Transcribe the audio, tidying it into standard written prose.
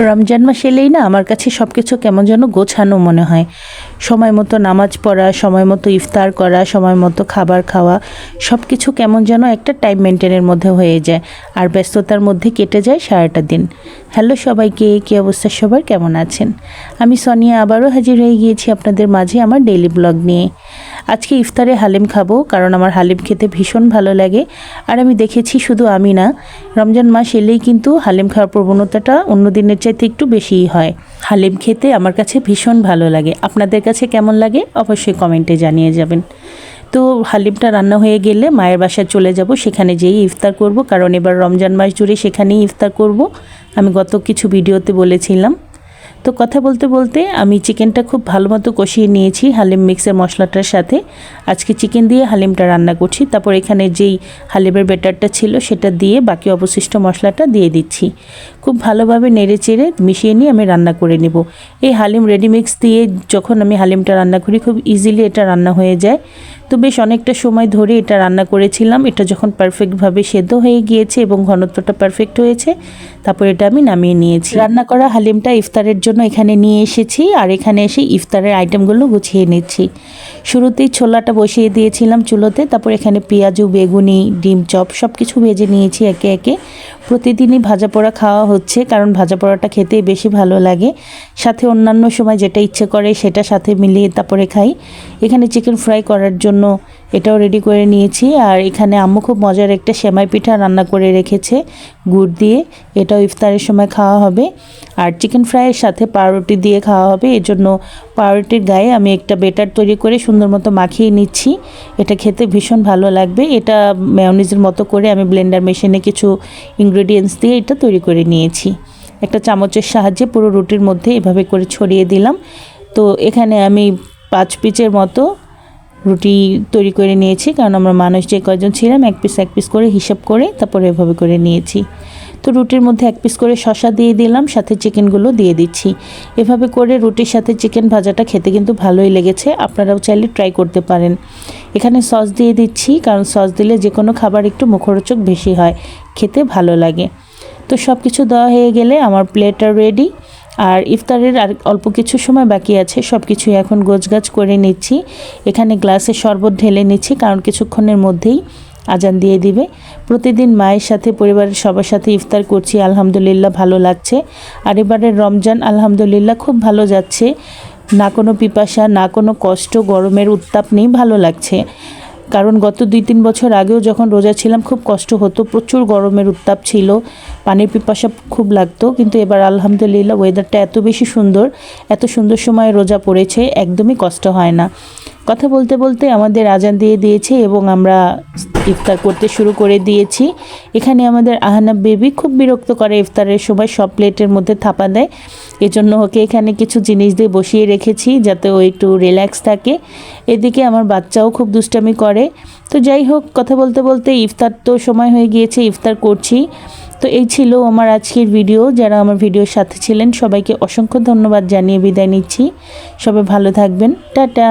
রমজান মাস এলেই না আমার কাছে সব কিছু কেমন যেন গোছানো মনে হয়। সময় মতো নামাজ পড়া, সময় মতো ইফতার করা, সময় মতো খাবার খাওয়া, সব কিছু কেমন যেন একটা টাইম মেনটেনের মধ্যে হয়ে যায়, আর ব্যস্ততার মধ্যে কেটে যায় সারাটা দিন। হ্যালো সবাইকে, কী অবস্থা সবার, কেমন আছেন? আমি সোনিয়া আবারও হাজির হয়ে গিয়েছি আপনাদের মাঝে আমার ডেইলি ব্লগ নিয়ে। আজকে ইফতারে হালিম খাবো, কারণ আমার হালিম খেতে ভীষণ ভালো লাগে। আর আমি দেখেছি শুধু আমি না, রমজান মাস এলেই কিন্তু হালিম খাওয়ার প্রবণতাটা অন্য দিনের চাইতে একটু বেশিই হয়। হালিম খেতে আমার কাছে ভীষণ ভালো লাগে। আপনাদের কাছে কেমন লাগে অবশ্যই কমেন্টে জানিয়ে যাবেন। তো হালিমটা রান্না হয়ে গেলে মায়ের বাসায় চলে যাব, সেখানে যেই ইফতার করব, কারণ এবার রমজান মাস জুড়ে সেখানেই ইফতার করব। আমি গত কিছু ভিডিওতে বলেছিলাম। তো কথা বলতে বলতে আমি চিকেনটা খুব ভালো মতো কষিয়ে নিয়েছি হালিম মিক্সের মশলাটার সাথে। আজকে চিকেন দিয়ে হালিমটা রান্না করছি। তারপর এখানে যেই হালিমের ব্যাটারটা ছিল সেটা দিয়ে বাকি অবশিষ্ট মশলাটা দিয়ে দিচ্ছি। খুব ভালোভাবে নেড়ে চেড়ে মিশিয়ে নিয়ে আমি রান্না করে নেব। এই হালিম রেডি মিক্স দিয়ে যখন আমি হালিমটা রান্না করি, খুব ইজিলি এটা রান্না হয়ে যায়। তো বেশ অনেকটা সময় ধরে এটা রান্না করেছিলাম। এটা যখন পারফেক্টভাবে সেদ্ধ হয়ে গিয়েছে এবং ঘনত্বটা পারফেক্ট হয়েছে, তারপর এটা আমি নামিয়ে নিয়েছি। রান্না করা হালিমটা ইফতারের জন্য এখানে নিয়ে এসেছি, আর এখানে এসে ইফতারের আইটেমগুলো গুছিয়ে নিচ্ছি। শুরুতেই ছোলাটা বসিয়ে দিয়েছিলাম চুলোতে, তারপর এখানে পেঁয়াজু, বেগুনি, ডিম চপ সব কিছু ভেজে নিয়েছি একে একে। প্রতিদিনই ভাজা পোড়া খাওয়া হচ্ছে, কারণ ভাজা পোড়াটা খেতেই বেশি ভালো লাগে। সাথে অন্যান্য সময় যেটা ইচ্ছে করে সেটা সাথে মিলিয়ে তারপরে খাই। এখানে চিকেন ফ্রাই করার জন্য এটাও রেডি করে নিয়েছি। আর এখানে আম্মু খুব মজার একটা সেমাই পিঠা রান্না করে রেখেছে গুড় দিয়ে, এটাও ইফতারের সময় খাওয়া হবে। আর চিকেন ফ্রাইয়ের সাথে পাউরুটি দিয়ে খাওয়া হবে, এজন্য পাউরুটির গায়ে আমি একটা বেটার তৈরি করে সুন্দর মতো মাখিয়ে নিচ্ছি। এটা খেতে ভীষণ ভালো লাগবে। এটা মেয়োনিজের মতো করে আমি ব্লেন্ডার মেশিনে কিছু ইনগ্রেডিয়েন্টস দিয়ে এটা তৈরি করে নিয়েছি। একটা চামচের সাহায্যে পুরো রুটির মধ্যে এভাবে করে ছড়িয়ে দিলাম। তো এখানে আমি 5 পিচের মতো রুটি তৈরি করে নিয়েছি, কারণ আমরা মানুষ যে কয়জন ছিলাম এক পিস করে হিসাব করে তারপরে এভাবে করে নিয়েছি। তো রুটির মধ্যে 1 পিস করে শসা দিয়ে দিলাম, সাথে চিকেনগুলো দিয়ে দিচ্ছি। এভাবে করে রুটির সাথে চিকেন ভাজাটা খেতে কিন্তু ভালোই লেগেছে, আপনারাও চাইলে ট্রাই করতে পারেন। এখানে সস দিয়ে দিচ্ছি, কারণ সস দিলে যে কোনো খাবার একটু মুখরোচক বেশি হয়, খেতে ভালো লাগে। তো সব কিছু দেওয়া হয়ে গেলে আমার প্লেটটা রেডি। আর ইফতারের আর অল্প কিছু সময় বাকি আছে, সব কিছুই এখন গোছগাছ করে নিচ্ছি। এখানে গ্লাসে শরবত ঢেলে নিচ্ছি, কারণ কিছুক্ষণের মধ্যেই আজান দিয়ে দিবে। প্রতিদিন মায়ের সাথে পরিবারের সবার সাথে ইফতার করছি, আলহামদুলিল্লাহ ভালো লাগছে। আর এবারের রমজান আলহামদুলিল্লাহ খুব ভালো যাচ্ছে, না কোনো পিপাসা, না কোনো কষ্ট, গরমের উত্তাপ নেই, ভালো লাগছে। কারণ গত 2-3 বছর আগেও যখন রোজা ছিলাম খুব কষ্ট হতো, প্রচুর গরমের উত্তাপ ছিল, পানির পিপাসা খুব লাগতো। কিন্তু এবার আলহামদুলিল্লাহ ওয়েদারটা এত বেশি সুন্দর, এত সুন্দর সময় রোজা পড়েছে, একদমই কষ্ট হয় না। কথা বলতে বলতে আমাদের আজান দিয়ে দিয়েছে এবং আমরা ইফতার করতে শুরু করে দিয়েছি। এখানে আমাদের আহনাব বেবি খুব বিরক্ত করে ইফতারের সময়, সব প্লেটের মধ্যে থাপা দেয়। এজন্য ওকে এখানে কিছু জিনিস দিয়ে বসিয়ে রেখেছি যাতে ও একটু রিল্যাক্স থাকে। এদিকে আমার বাচ্চাও খুব দুষ্টামি করে। তো যাই হোক, কথা বলতে বলতে ইফতার তো সময় হয়ে গিয়েছে, ইফতার করছি। তো এই ছিল আমার আজকের ভিডিও। যারা আমার ভিডিওর সাথে ছিলেন সবাইকে অসংখ্য ধন্যবাদ জানিয়ে বিদায় নিচ্ছি। সবাই ভালো থাকবেন, টাটা।